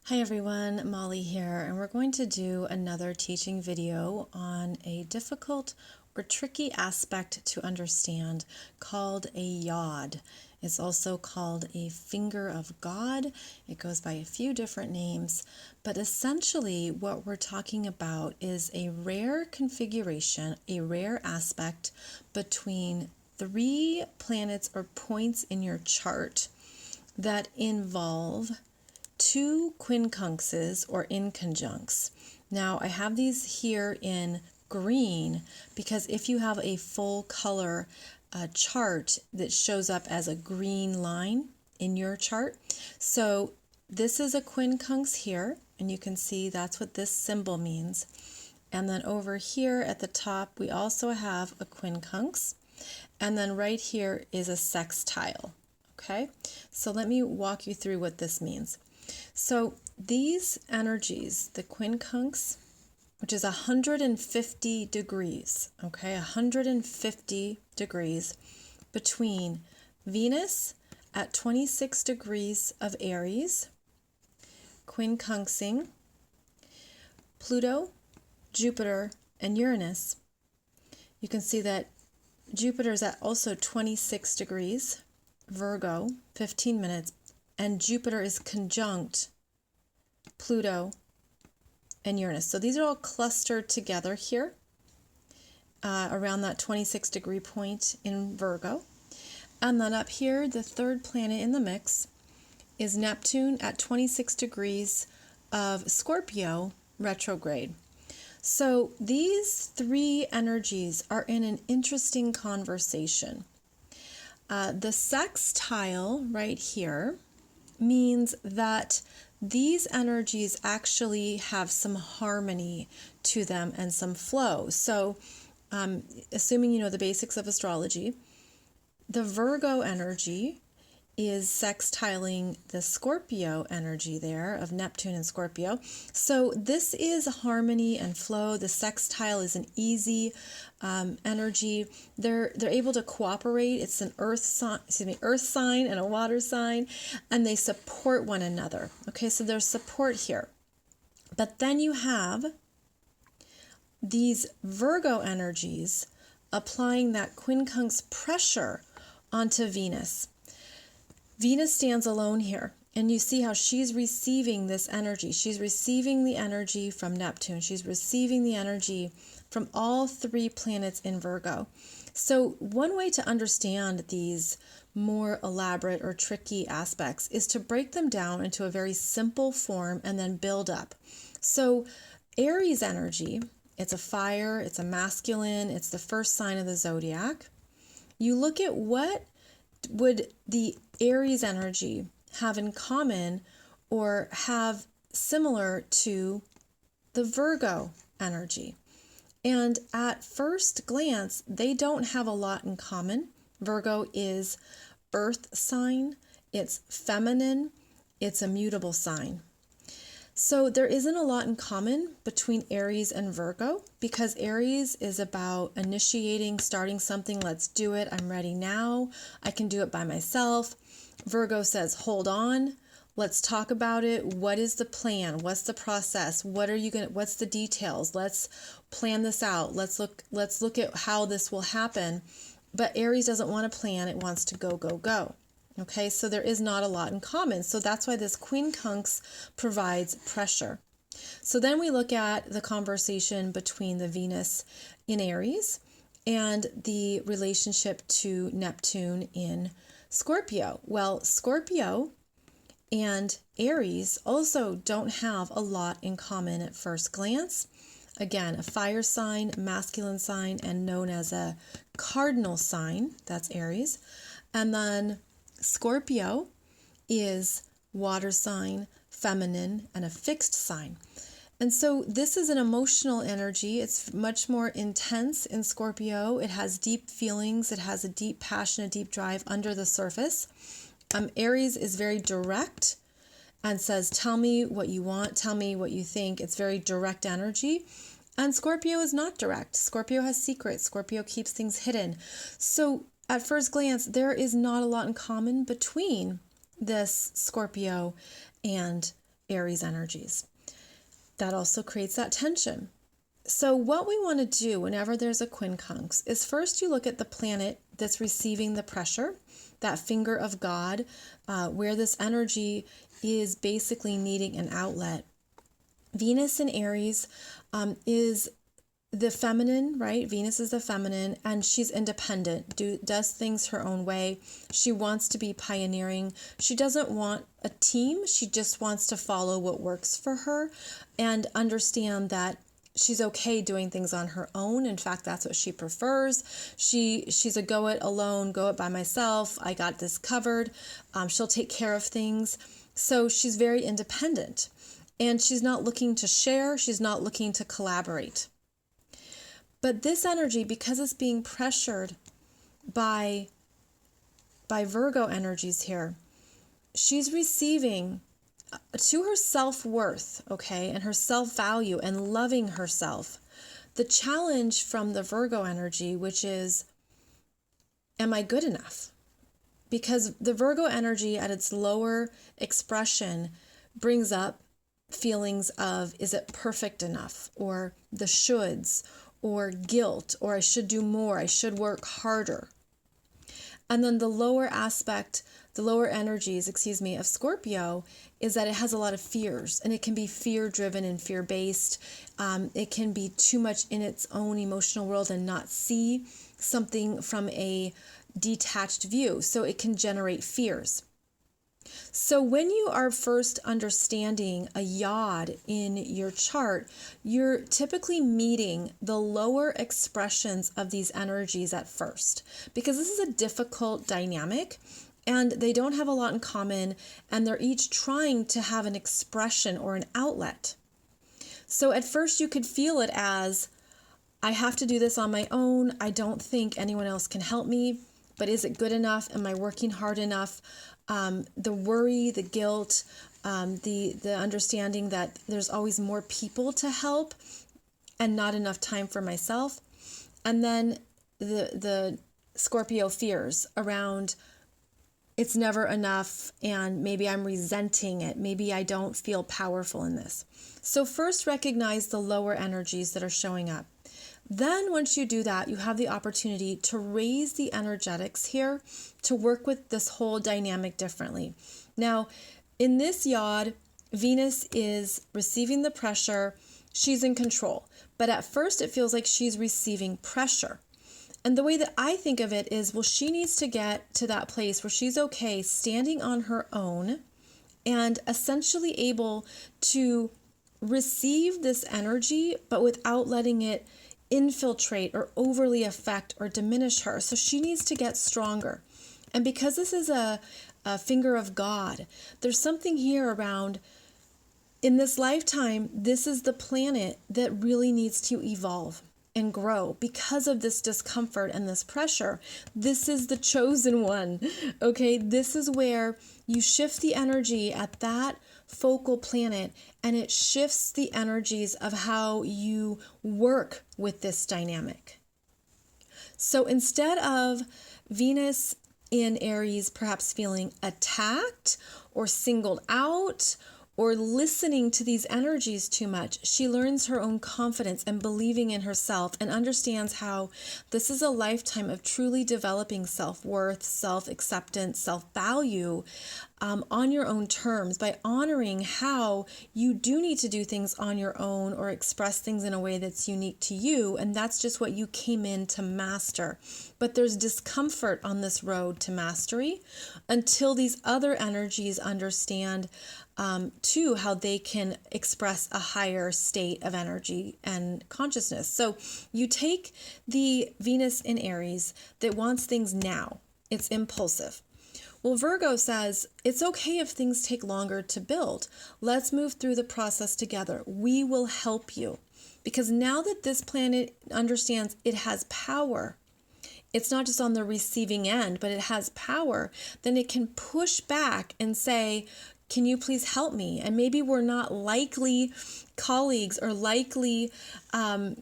Hi everyone, Molly here, and we're going to do another teaching video on a difficult or tricky aspect to understand called a yod. It's also called a finger of God. It goes by a few different names, but essentially what we're talking about is a rare configuration, a rare aspect between three planets or points in your chart that involve two quincunxes or inconjuncts. Now I have these here in green because if you have a full color chart that shows up as a green line in your chart. So this is a quincunx here, and you can see that's what this symbol means. And then over here at the top we also have a quincunx, and then right here is a sextile. Okay, so let me walk you through what this means. So these energies, the quincunx, which is 150 degrees, okay, 150 degrees between Venus at 26 degrees of Aries, quincunxing Pluto, Jupiter, and Uranus. You can see that Jupiter is at also 26 degrees, Virgo, 15 minutes, and Jupiter is conjunct Pluto and Uranus. So these are all clustered together here around that 26 degree point in Virgo. And then up here, the third planet in the mix is Neptune at 26 degrees of Scorpio retrograde. So these three energies are in an interesting conversation. The sextile right here means that these energies actually have some harmony to them and some flow. So assuming you know the basics of astrology, the Virgo energy is sextiling the Scorpio energy there of Neptune and Scorpio. So this is harmony and flow. The sextile is an easy energy. They're able to cooperate. It's an earth sign and a water sign, and they support one another. Okay, so there's support here. But then you have these Virgo energies applying that quincunx pressure onto Venus. Venus stands alone here, and you see how she's receiving this energy. She's receiving the energy from Neptune. She's receiving the energy from all three planets in Virgo. So one way to understand these more elaborate or tricky aspects is to break them down into a very simple form and then build up. So Aries energy, it's a fire, it's a masculine, it's the first sign of the zodiac. You look at what would the Aries energy have in common or have similar to the Virgo energy. And at first glance, they don't have a lot in common. Virgo is earth sign, it's feminine, it's a mutable sign. So there isn't a lot in common between Aries and Virgo because Aries is about initiating, starting something. Let's do it. I'm ready now. I can do it by myself. Virgo says, hold on. Let's talk about it. What is the plan? What's the process? What's the details? Let's plan this out. Let's look at how this will happen. But Aries doesn't want to plan. It wants to go, go, go. Okay, so there is not a lot in common. So that's why this quincunx provides pressure. So then we look at the conversation between the Venus in Aries and the relationship to Neptune in Scorpio. Well, Scorpio and Aries also don't have a lot in common at first glance. Again, a fire sign, masculine sign, and known as a cardinal sign. That's Aries. And then Scorpio is water sign, feminine, and a fixed sign. And so this is an emotional energy. It's much more intense in Scorpio. It has deep feelings. It has a deep passion, a deep drive under the surface. Aries is very direct and says, tell me what you want, tell me what you think. It's very direct energy. And Scorpio is not direct. Scorpio has secrets. Scorpio keeps things hidden. So at first glance, there is not a lot in common between this Scorpio and Aries energies. That also creates that tension. So what we want to do whenever there's a quincunx is first you look at the planet that's receiving the pressure, that finger of God, where this energy is basically needing an outlet. Venus in Aries is the feminine, right? Venus is the feminine, and she's independent, does things her own way. She wants to be pioneering. She doesn't want a team. She just wants to follow what works for her and understand that she's okay doing things on her own. In fact, that's what she prefers. She's a go it alone, go it by myself. I got this covered. She'll take care of things. So she's very independent, and she's not looking to share. She's not looking to collaborate. But this energy, because it's being pressured by Virgo energies here, she's receiving to her self-worth, okay, and her self-value and loving herself, the challenge from the Virgo energy, which is, am I good enough? Because the Virgo energy at its lower expression brings up feelings of, is it perfect enough? Or the shoulds, or guilt, or I should do more, I should work harder. And then the lower aspect, the lower energies, of Scorpio is that it has a lot of fears, and it can be fear-driven and fear-based. It can be too much in its own emotional world and not see something from a detached view. So it can generate fears. So when you are first understanding a yod in your chart, you're typically meeting the lower expressions of these energies at first, because this is a difficult dynamic and they don't have a lot in common, and they're each trying to have an expression or an outlet. So at first you could feel it as, I have to do this on my own. I don't think anyone else can help me, but is it good enough? Am I working hard enough? The worry, the guilt, the understanding that there's always more people to help and not enough time for myself. And then the Scorpio fears around, it's never enough, and maybe I'm resenting it. Maybe I don't feel powerful in this. So first recognize the lower energies that are showing up. Then once you do that, you have the opportunity to raise the energetics here to work with this whole dynamic differently. Now, in this yod, Venus is receiving the pressure. She's in control. But at first, it feels like she's receiving pressure. And the way that I think of it is, well, she needs to get to that place where she's okay standing on her own and essentially able to receive this energy, but without letting it infiltrate or overly affect or diminish her. So she needs to get stronger. And because this is a finger of God, there's something here around, in this lifetime, this is the planet that really needs to evolve and grow because of this discomfort and this pressure. This is the chosen one, okay? This is where you shift the energy at that focal planet, and it shifts the energies of how you work with this dynamic. So instead of Venus in Aries perhaps feeling attacked or singled out or listening to these energies too much, she learns her own confidence and believing in herself and understands how this is a lifetime of truly developing self-worth, self-acceptance, self-value on your own terms, by honoring how you do need to do things on your own or express things in a way that's unique to you, and that's just what you came in to master. But there's discomfort on this road to mastery until these other energies understand too how they can express a higher state of energy and consciousness. So you take the Venus in Aries that wants things now. It's impulsive. Well, Virgo says, it's okay if things take longer to build. Let's move through the process together. We will help you. Because now that this planet understands it has power, it's not just on the receiving end, but it has power, then it can push back and say, Can you please help me? And maybe we're not likely colleagues or likely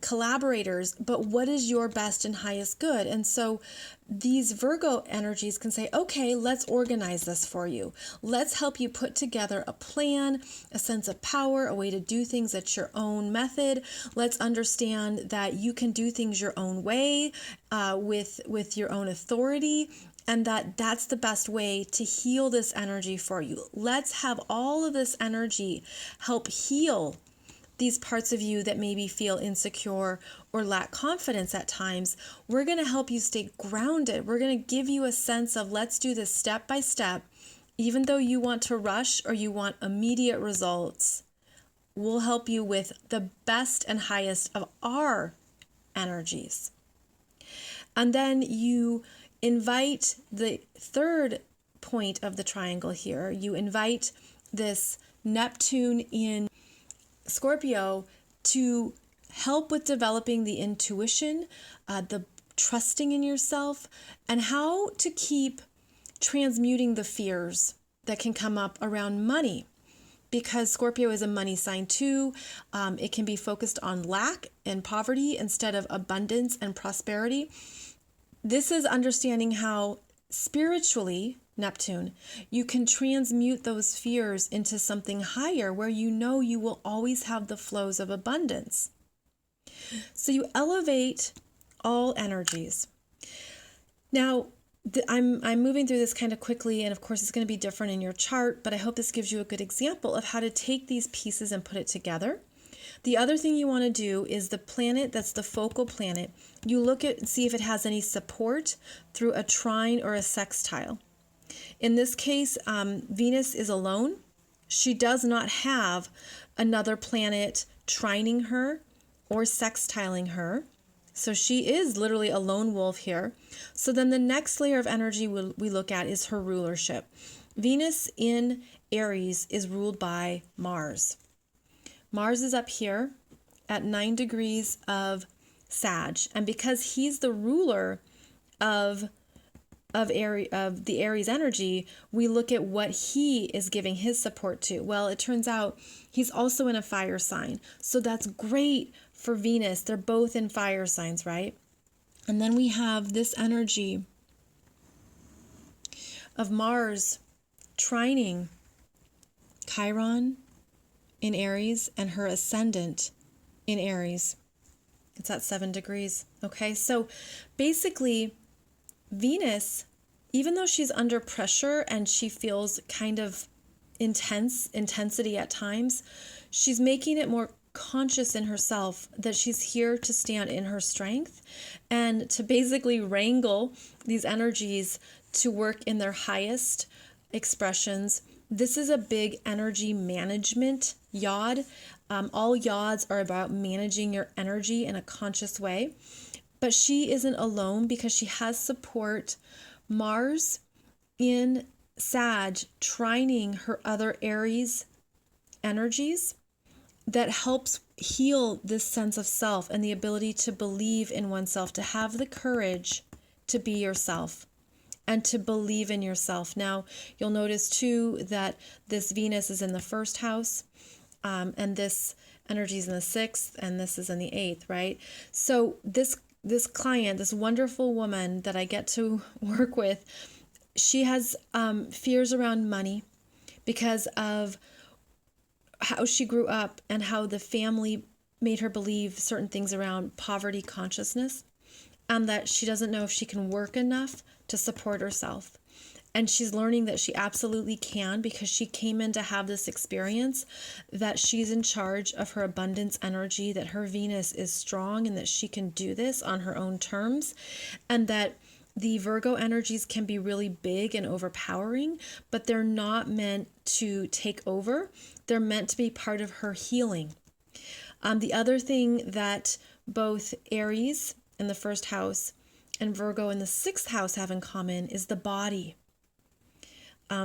collaborators, but what is your best and highest good? And so these Virgo energies can say, okay, let's organize this for you. Let's help you put together a plan, a sense of power, a way to do things at your own method. Let's understand that you can do things your own way, with your own authority, and that's the best way to heal this energy for you. Let's have all of this energy help heal these parts of you that maybe feel insecure or lack confidence at times. We're going to help you stay grounded. We're going to give you a sense of, let's do this step by step. Even though you want to rush or you want immediate results, we'll help you with the best and highest of our energies. And then you invite the third point of the triangle here. You invite this Neptune in Scorpio to help with developing the intuition, the trusting in yourself, and how to keep transmuting the fears that can come up around money. Because Scorpio is a money sign too, it can be focused on lack and poverty instead of abundance and prosperity. This is understanding how spiritually, Neptune, you can transmute those fears into something higher where you know you will always have the flows of abundance. So you elevate all energies. Now, I'm moving through this kind of quickly, and of course it's going to be different in your chart, but I hope this gives you a good example of how to take these pieces and put it together. The other thing you want to do is the planet that's the focal planet. You look at and see if it has any support through a trine or a sextile. In this case, Venus is alone. She does not have another planet trining her or sextiling her. So she is literally a lone wolf here. So then the next layer of energy we look at is her rulership. Venus in Aries is ruled by Mars. Mars is up here at 9 degrees of Sag. And because he's the ruler of the Aries energy, we look at what he is giving his support to. Well, it turns out he's also in a fire sign. So that's great for Venus. They're both in fire signs, right? And then we have this energy of Mars trining Chiron in Aries and her ascendant in Aries. It's at 7 degrees. Okay, so basically Venus, even though she's under pressure and she feels kind of intensity at times, she's making it more conscious in herself that she's here to stand in her strength and to basically wrangle these energies to work in their highest expressions. This is a big energy management yod. All yods are about managing your energy in a conscious way. But she isn't alone because she has support. Mars in Sag trining her other Aries energies that helps heal this sense of self and the ability to believe in oneself, to have the courage to be yourself and to believe in yourself. Now, you'll notice too that this Venus is in the first house, and this energy is in the 6th, and this is in the 8th, right? So this client, this wonderful woman that I get to work with, she has fears around money because of how she grew up and how the family made her believe certain things around poverty consciousness, and that she doesn't know if she can work enough to support herself. And she's learning that she absolutely can because she came in to have this experience that she's in charge of her abundance energy, that her Venus is strong and that she can do this on her own terms, and that the Virgo energies can be really big and overpowering, but they're not meant to take over. They're meant to be part of her healing. The other thing that both Aries in the first house and Virgo in the 6th house have in common is the body.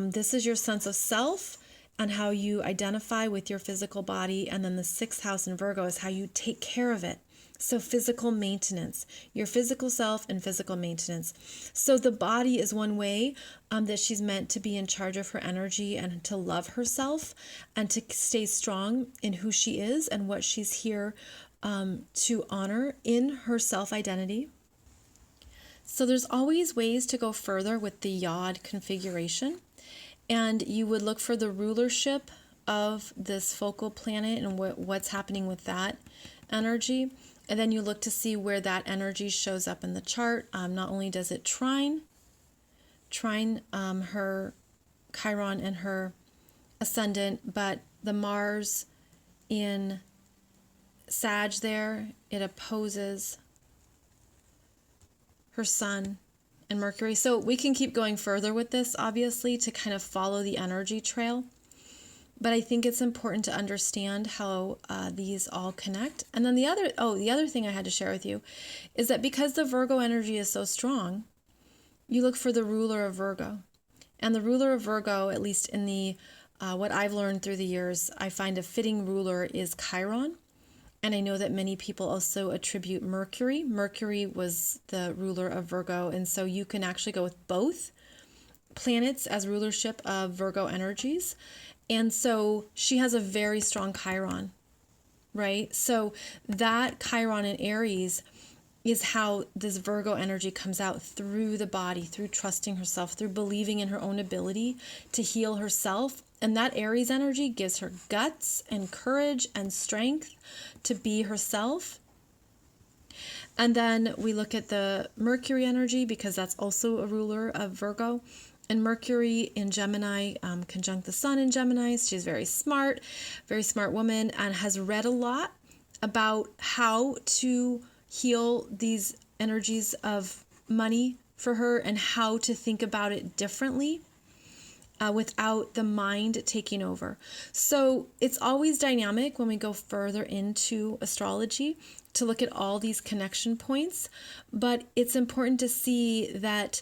This is your sense of self and how you identify with your physical body. And then the 6th house in Virgo is how you take care of it. So physical maintenance, your physical self and physical maintenance. So the body is one way that she's meant to be in charge of her energy and to love herself and to stay strong in who she is and what she's here to honor in her self-identity. So there's always ways to go further with the yod configuration. And you would look for the rulership of this focal planet and what's happening with that energy. And then you look to see where that energy shows up in the chart. Not only does it trine her Chiron and her ascendant, but the Mars in Sag there, it opposes her Sun and Mercury. So we can keep going further with this, obviously, to kind of follow the energy trail. But I think it's important to understand how these all connect. And then the other thing I had to share with you is that because the Virgo energy is so strong, you look for the ruler of Virgo. And the ruler of Virgo, at least in the what I've learned through the years, I find a fitting ruler is Chiron. And I know that many people also attribute Mercury. Mercury was the ruler of Virgo. And so you can actually go with both planets as rulership of Virgo energies. And so she has a very strong Chiron, right? So that Chiron in Aries is how this Virgo energy comes out through the body, through trusting herself, through believing in her own ability to heal herself. And that Aries energy gives her guts and courage and strength to be herself. And then we look at the Mercury energy because that's also a ruler of Virgo. And Mercury in Gemini conjunct the Sun in Gemini. She's very smart woman, and has read a lot about how to heal these energies of money for her and how to think about it differently without the mind taking over. So it's always dynamic when we go further into astrology to look at all these connection points. But it's important to see that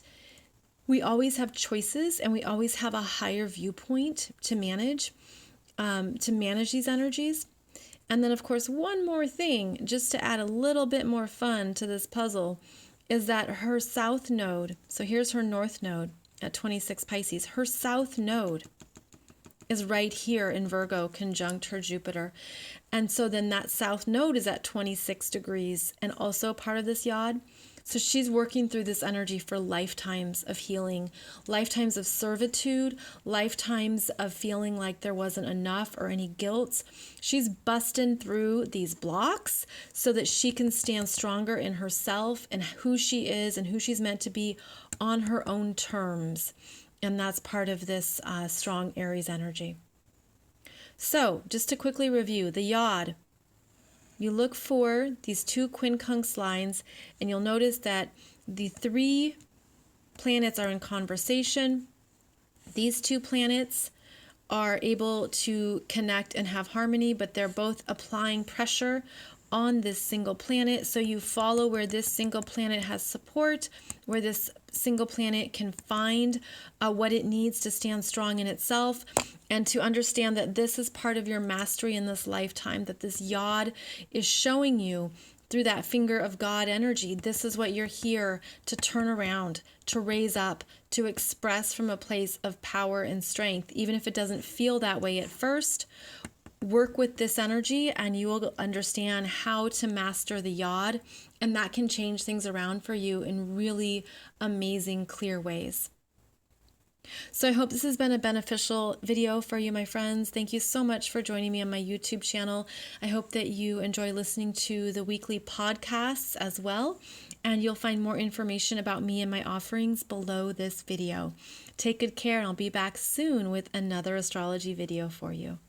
we always have choices and we always have a higher viewpoint to manage these energies. And then, of course, one more thing, just to add a little bit more fun to this puzzle, is that her south node, so here's her north node at 26 Pisces, her south node is right here in Virgo, conjunct her Jupiter. And so then that south node is at 26 degrees and also part of this yod. So she's working through this energy for lifetimes of healing, lifetimes of servitude, lifetimes of feeling like there wasn't enough or any guilt. She's busting through these blocks so that she can stand stronger in herself and who she is and who she's meant to be on her own terms. And that's part of this strong Aries energy. So just to quickly review, the yod. You look for these two quincunx lines, and you'll notice that the three planets are in conversation. These two planets are able to connect and have harmony, but they're both applying pressure on this single planet. So you follow where this single planet has support, where this single planet can find what it needs to stand strong in itself, and to understand that this is part of your mastery in this lifetime, that this yod is showing you through that finger of God energy. This is what you're here to turn around, to raise up, to express from a place of power and strength, even if it doesn't feel that way at first. Work with this energy and you will understand how to master the yod, and that can change things around for you in really amazing, clear ways. So I hope this has been a beneficial video for you, my friends. Thank you so much for joining me on my YouTube channel. I hope that you enjoy listening to the weekly podcasts as well, and you'll find more information about me and my offerings below this video. Take good care, and I'll be back soon with another astrology video for you.